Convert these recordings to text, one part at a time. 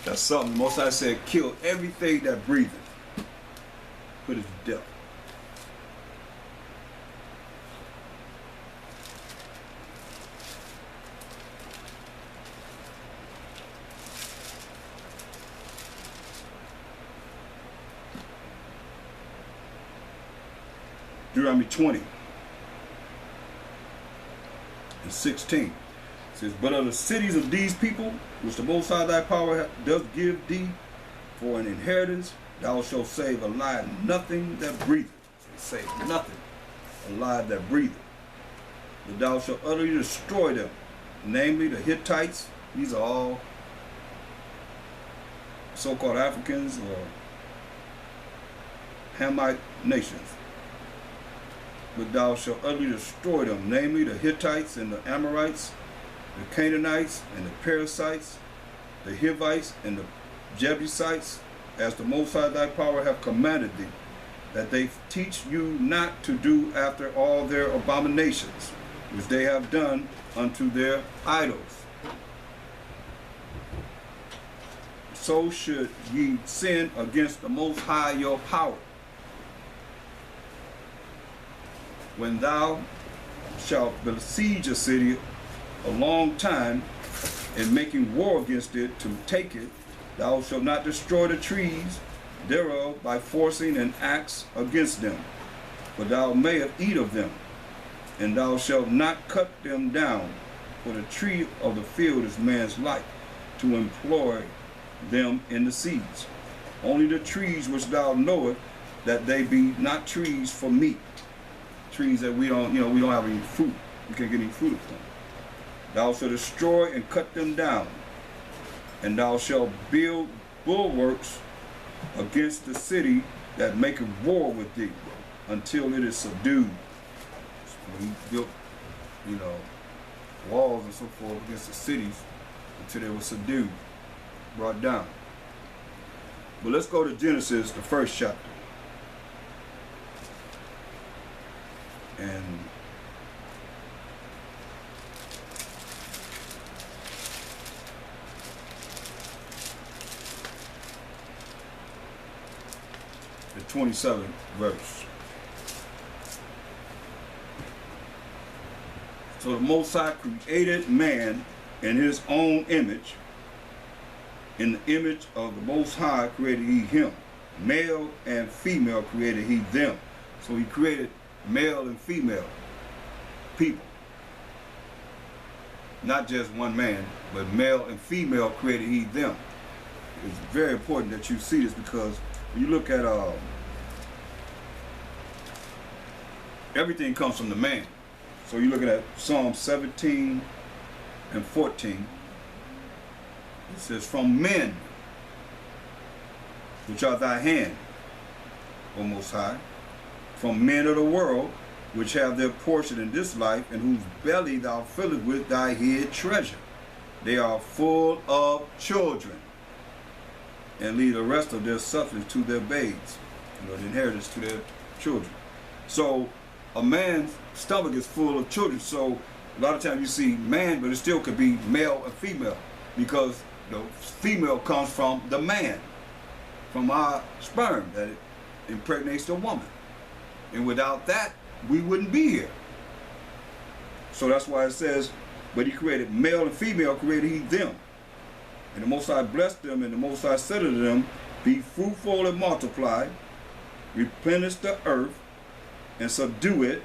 That's something. The Most High said, kill everything that breatheth. Put it to death. Deuteronomy 20 and 16 says, but of the cities of these people, which the Most High thy power does give thee for an inheritance, thou shalt save alive nothing that breatheth. Save nothing alive that breatheth. But thou shalt utterly destroy them, namely the Hittites. These are all so-called Africans or Hamite nations. But thou shalt utterly destroy them, namely the Hittites and the Amorites, the Canaanites and the Perizzites, the Hivites and the Jebusites, as the Most High thy power hath commanded thee, that they teach you not to do after all their abominations, which they have done unto their idols. So should ye sin against the Most High your power. When thou shalt besiege a city a long time, in making war against it to take it, thou shalt not destroy the trees thereof by forcing an axe against them, but thou mayest eat of them, and thou shalt not cut them down, for the tree of the field is man's life, to employ them in the siege. Only the trees which thou knowest that they be not trees for meat. Trees that we don't have any fruit. We can't get any fruit from. Thou shalt destroy and cut them down, and thou shalt build bulwarks against the city that maketh war with thee, until it is subdued. So he built, walls and so forth against the cities until they were subdued, brought down. But let's go to Genesis, the first chapter. And the 27th verse. So the Most High created man in his own image. In the image of the Most High created he him. Male and female created he them. So he created male and female people. Not just one man, but male and female created he them. It's very important that you see this, because when you look at everything comes from the man. So you're looking at Psalm 17 and 14. It says, from men, which are thy hand, O Most High, from men of the world, which have their portion in this life, and whose belly thou fillest with thy hid treasure. They are full of children, and leave the rest of their substance to their babes, the inheritance to their children. So a man's stomach is full of children. So a lot of times you see man, but it still could be male and female, because the female comes from the man, from our sperm that it impregnates the woman. And without that, we wouldn't be here. So that's why it says, but he created male and female, created he them. And the Most High blessed them, and the Most High said unto them, be fruitful and multiply, replenish the earth, and subdue it,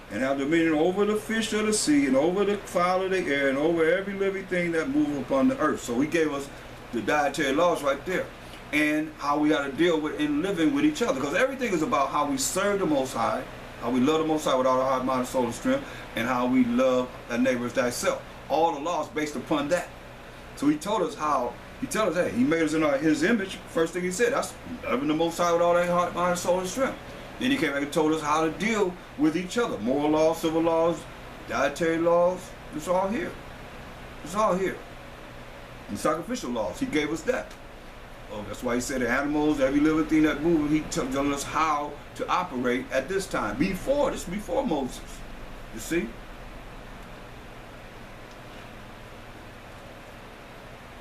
and have dominion over the fish of the sea, and over the fowl of the air, and over every living thing that moves upon the earth. So he gave us the dietary laws right there, and how we got to deal with in living with each other. Because everything is about how we serve the Most High, how we love the Most High with all our heart, mind, soul, and strength, and how we love our neighbor as thyself. All the laws based upon that. So he told us how, he told us, hey, he made us in his image. First thing he said, that's loving the Most High with all their heart, mind, soul, and strength. Then he came back and told us how to deal with each other. Moral laws, civil laws, dietary laws, it's all here. It's all here. And sacrificial laws, he gave us that. Oh, that's why he said the animals, every living thing that moves, he told us how to operate at this time. Before Moses. You see?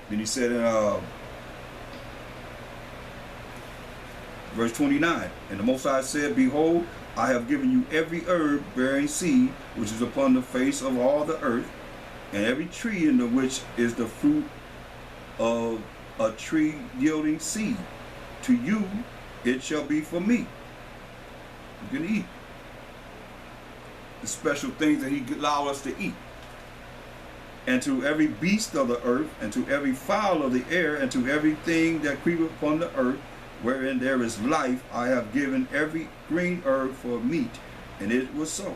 Then he said in Verse 29, and the Most High said, Behold, I have given you every herb bearing seed, which is upon the face of all the earth, and every tree in the which is the fruit of a tree yielding seed. To you it shall be for meat. You can eat the special things that he allowed us to eat. And to every beast of the earth, and to every fowl of the air, and to everything that creepeth upon the earth, wherein there is life, I have given every green herb for meat. And it was so.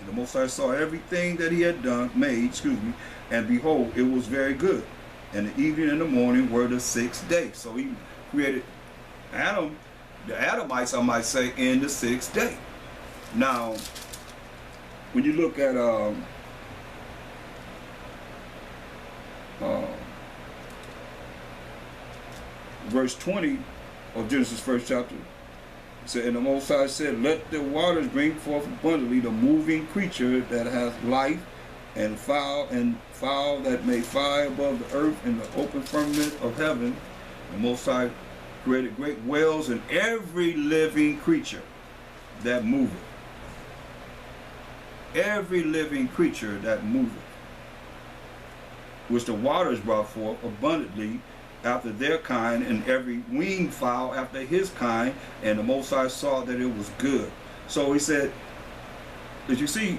And the Most High saw everything that he had made, and behold, it was very good. And the evening and the morning were the sixth day. So he created Adam, the Adamites, I might say, in the sixth day. Now, when you look at verse 20 of Genesis first chapter, it said, and the Most High said, Let the waters bring forth abundantly the moving creature that hath life, and fowl that may fly above the earth in the open firmament of heaven. The Most High created great whales and every living creature that moveth. Every living creature that moveth, which the waters brought forth abundantly after their kind, and every winged fowl after his kind. And the Most High saw that it was good. So he said, as you see,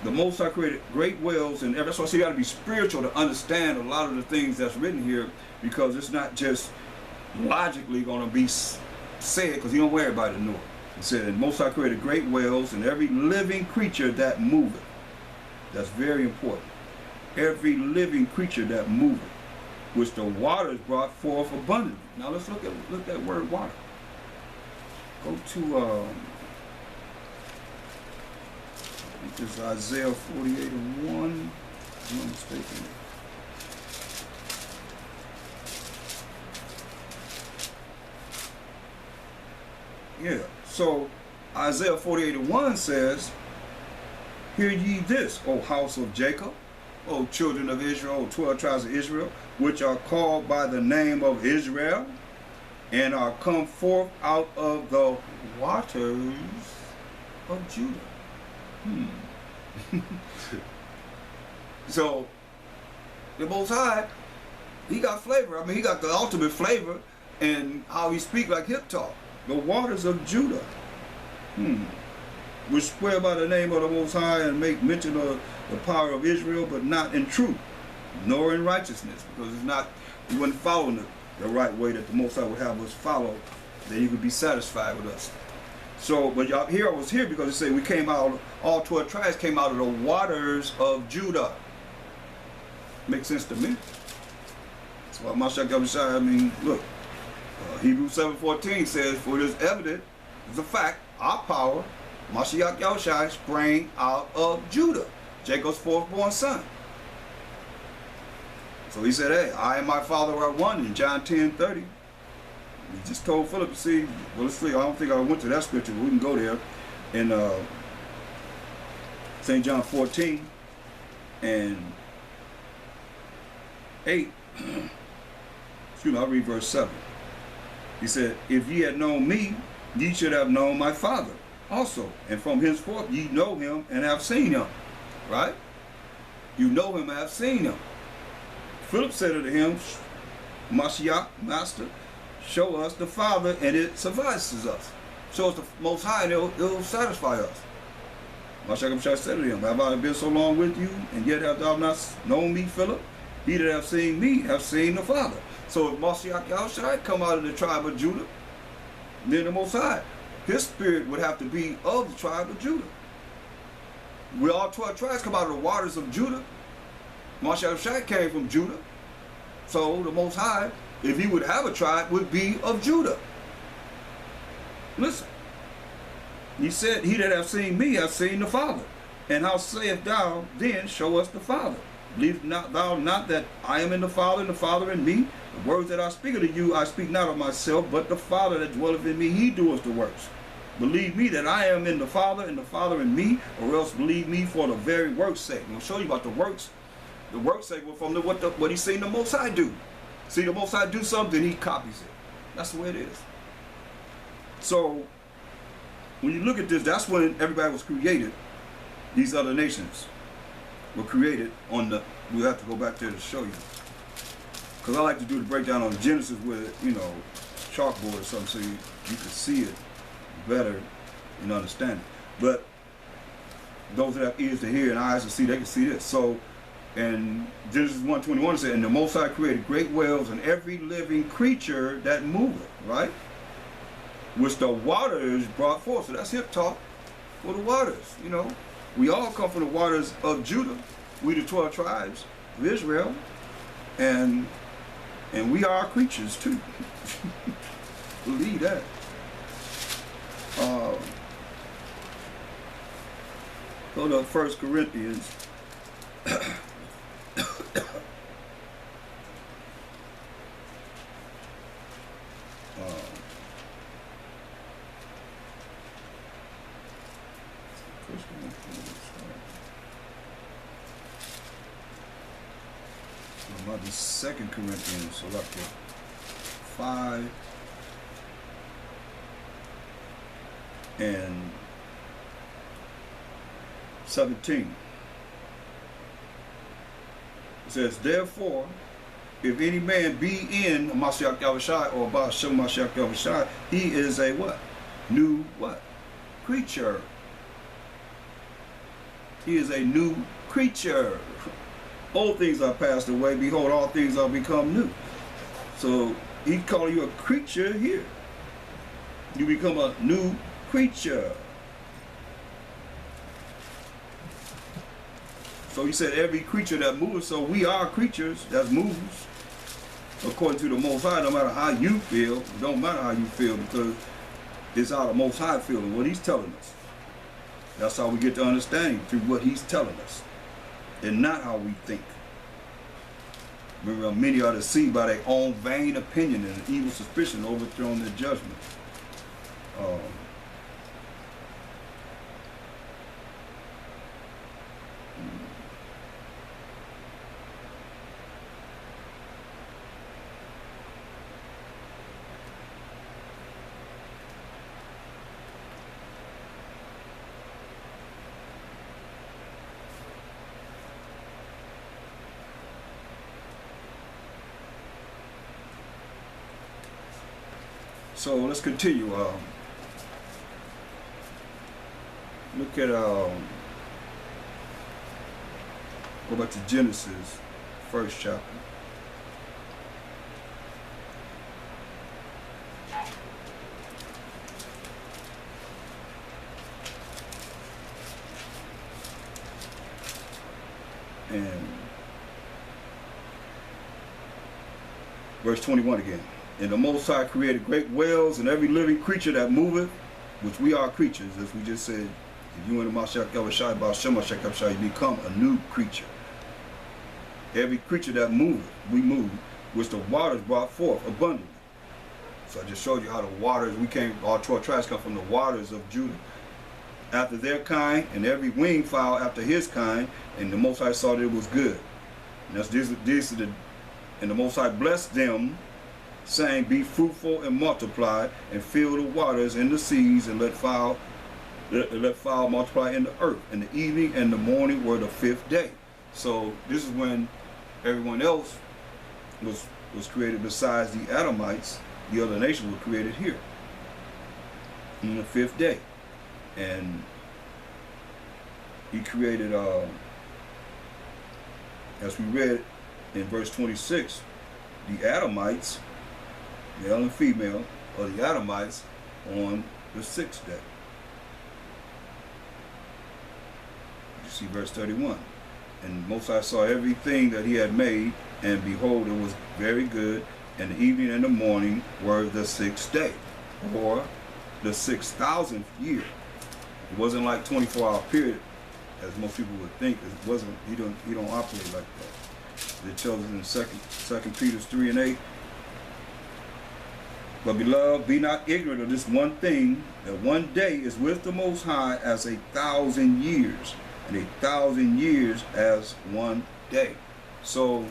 the Most High created great whales, and that's why you got to be spiritual to understand a lot of the things that's written here, because it's not just logically going to be said, because he don't want everybody to know it. He said, and Most High created great whales and every living creature that moveth. That's very important. Every living creature that moveth, which the waters brought forth abundantly. Now let's look at that word water. Go to I think it's Isaiah 48:1. If I'm not mistaken. Yeah. So Isaiah 48:1 says, Hear ye this, O house of Jacob, O children of Israel, O 12 tribes of Israel, which are called by the name of Israel, and are come forth out of the waters of Judah. So the Most High, he got flavor. I mean, he got the ultimate flavor in how he speak like hip talk. The waters of Judah, which swear by the name of the Most High, and make mention of the power of Israel, but not in truth, nor in righteousness, because it's not, we wouldn't follow the right way that the Most High would have us follow, that he could be satisfied with us. So, but y'all, here I was here because it said we came out, all 12 tribes came out of the waters of Judah. Makes sense to me. That's why Mashayach, I mean, look, Hebrews 7:14 says, For it is evident, it's a fact, our power, Mashayach Yahawashi, sprang out of Judah, Jacob's fourth-born son. So he said, hey, I and my father are one in John 10:30. He just told Philip to see, well, let's see, I don't think I went to that scripture, but we can go there in St. John 14 and 8. Excuse me, I'll read verse 7. He said, If ye had known me, ye should have known my Father also. And from henceforth ye know him and have seen him. Right? You know him and have seen him. Philip said unto him, Mashayach, Master, show us the Father, and it suffices us. Show us the Most High, and it'll satisfy us. Mashayach said to him, Have I been so long with you, and yet have thou not known me, Philip? He that have seen me, have seen the Father. So if Mashayach Yahawashi come out of the tribe of Judah, then the Most High, his spirit would have to be of the tribe of Judah. We all 12 tribes come out of the waters of Judah. Mashayach came from Judah. So the Most High, if he would have a tribe, would be of Judah. Listen. He said, He that hath seen me hath seen the Father. And how sayest thou then, show us the Father? Believe not thou not that I am in the Father, and the Father in me? The words that I speak unto you, I speak not of myself, but the Father that dwelleth in me, he doeth the works. Believe me that I am in the Father, and the Father in me, or else believe me for the very work's sake. And I'll show you about the works. The work's sake was from what he's seen the Most High do. See the Most High do something, he copies it. That's the way it is. So when you look at this, that's when everybody was created. These other nations were created on the, we have to go back there to show you. Because I like to do the breakdown on Genesis with, you know, chalkboard or something so you can see it better and understand it. But those that have ears to hear and eyes to see, they can see this. So in Genesis 1:21 it said, and the Most High created great whales and every living creature that moveth, right? Which the waters brought forth. So that's hip talk for the waters, you know. We all come from the waters of Judah. We the 12 tribes of Israel. And we are creatures too. Believe that. Go to 1 Corinthians. Might be 2 Corinthians, so up to 5 and 17. It says, therefore, if any man be in Mashayach Yahawashi or Mashayach Yahawashi, he is a what? New what? Creature. He is a new creature. Old things are passed away, behold, all things are become new. So he's calling you a creature here. You become a new creature. So he said every creature that moves, so we are creatures that moves according to the Most High. No matter how you feel, it don't matter how you feel, because it's how the Most High feeling, what he's telling us. That's how we get to understanding, through what he's telling us, and not how we think. Remember, many are deceived by their own vain opinion and evil suspicion overthrown their judgment. So let's continue. Look at go back to Genesis, first chapter. And verse 21 again. And the Most High created great whales and every living creature that moveth, which we are creatures, as we just said. If you in the Mashayach Yahawashi, Mashayach Yahawashi, you become a new creature. Every creature that moveth, we move, which the waters brought forth abundantly. So I just showed you how the waters, our 12 tribes come from the waters of Judah. After their kind, and every winged fowl after his kind, and the Most High saw that it was good. And and the Most High blessed them, saying, be fruitful and multiply, and fill the waters and the seas, and let fowl multiply in the earth. And the evening and the morning were the 5th day. So this is when everyone else was created besides the Adamites. The other nations were created here on the 5th day. And he created, as we read in verse 26, the Adamites, male and female, or the Adamites, on the 6th day. You see verse 31. And Most High saw everything that he had made, and behold, it was very good, and the evening and the morning were the 6th day, or the 6,000th year. It wasn't like 24-hour period, as most people would think. It wasn't. He don't operate like that. It tells us in 2 Peter 3 and 8. But beloved, be not ignorant of this one thing, that one day is with the Most High as 1,000 years, and 1,000 years as one day. So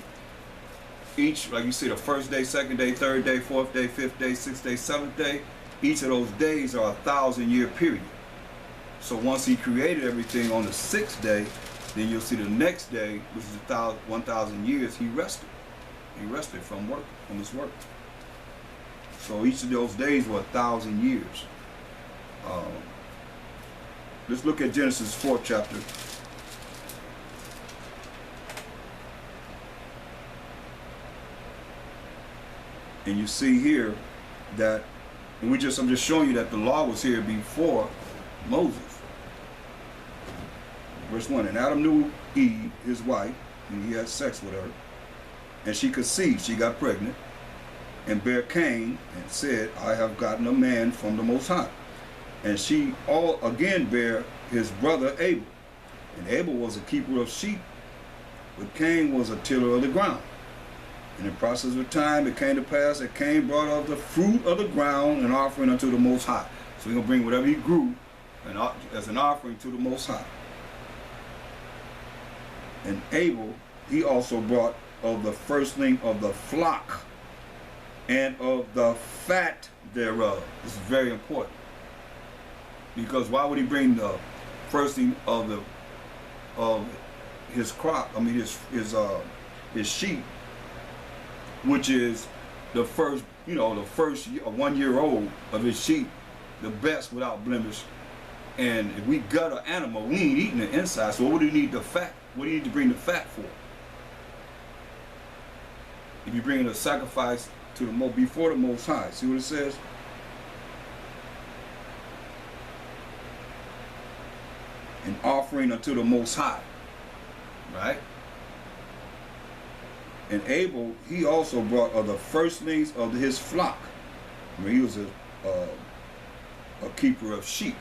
each, like you see, the first day, second day, third day, fourth day, fifth day, sixth day, seventh day, each of those days are 1,000-year period. So once he created everything on the 6th day, then you'll see the next day, which is 1,000 years, he rested. He rested from work, from his work. So each of those days were 1,000 years. Let's look at Genesis 4th chapter. And you see here that, and I'm just showing you that the law was here before Moses. Verse 1, and Adam knew Eve, his wife, and he had sex with her, and she conceived, she got pregnant, and bare Cain, and said, I have gotten a man from the Most High. And she again bare his brother Abel. And Abel was a keeper of sheep, but Cain was a tiller of the ground. And in process of time, it came to pass that Cain brought of the fruit of the ground an offering unto the Most High. So he's going to bring whatever he grew as an offering to the Most High. And Abel, he also brought of the firstling of the flock and of the fat thereof. This is very important. Because why would he bring the firstling of his crop, his sheep, which is the first, the first 1 year old of his sheep, the best without blemish. And if we gut an animal, we ain't eating the inside, so what do you need the fat? What do you need to bring the fat for? If you bring a sacrifice to before the Most High, see what it says? An offering unto the Most High, right? And Abel, he also brought of the firstlings of his flock. He was a keeper of sheep.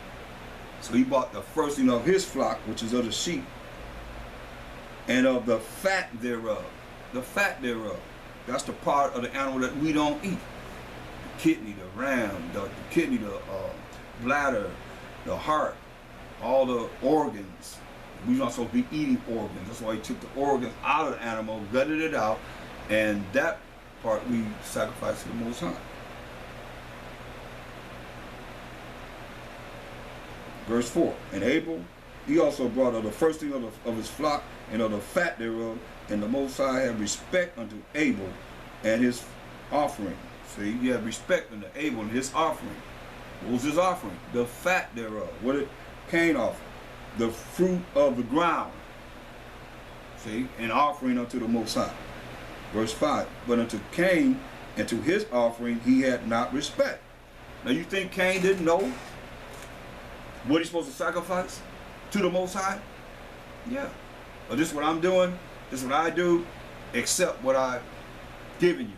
So he bought the firstling of his flock, which is of the sheep, and of the fat thereof. The fat thereof. That's the part of the animal that we don't eat. The kidney, the ram, the kidney, the bladder, the heart, all the organs. We're not supposed to be eating organs. That's why he took the organs out of the animal, gutted it out, and that part we sacrifice to the Most High. Verse 4, and Abel, he also brought of the firstling of his flock and of the fat thereof, and the Most High had respect unto Abel and his offering. See, he had respect unto Abel and his offering. What was his offering? The fat thereof. What did Cain offer? The fruit of the ground. See, an offering unto the Most High. Verse 5, but unto Cain and to his offering he had not respect. Now you think Cain didn't know what he's supposed to sacrifice to the Most High? Yeah. But this is what I'm doing, this is what I do, accept what I've given you.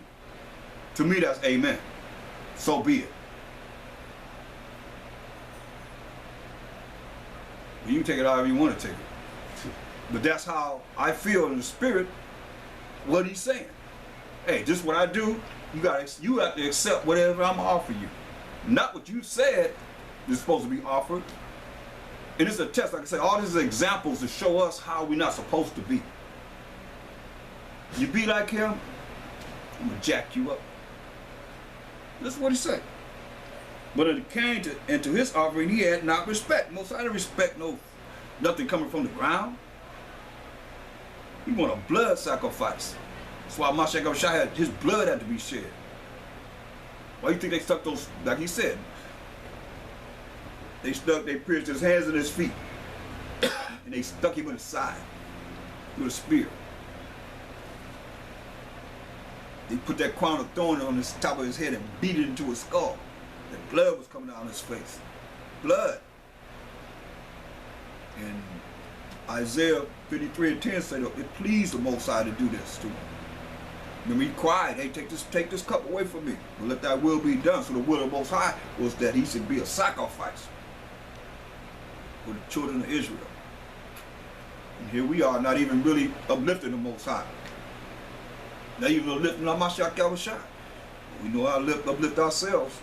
To me, that's amen. So be it. You can take it however you want to take it. But that's how I feel in the spirit what he's saying. Hey, this is what I do, you have to accept whatever I'm offering you. Not what you said is supposed to be offered. And it's a test, like I said, all these are examples to show us how we're not supposed to be. You be like him, I'm going to jack you up. That's what he said. But it came to his offering, he had not respect. Most I didn't respect nothing coming from the ground. He want a blood sacrifice. That's why Mashayach, his blood had to be shed. Why do you think they stuck those, like he said, they pierced his hands and his feet. And they stuck him in the side with a spear. They put that crown of thorns on the top of his head and beat it into his skull. The blood was coming down his face. Blood. And Isaiah 53:10 said, it pleased the Most High to do this to him. Remember, he cried, hey, take this cup away from me, but let thy will be done. So the will of the Most High was that he should be a sacrifice for the children of Israel. And here we are, not even really uplifting the Most High. Not even uplifting our Mashayach Yahawashi. We know how to uplift ourselves.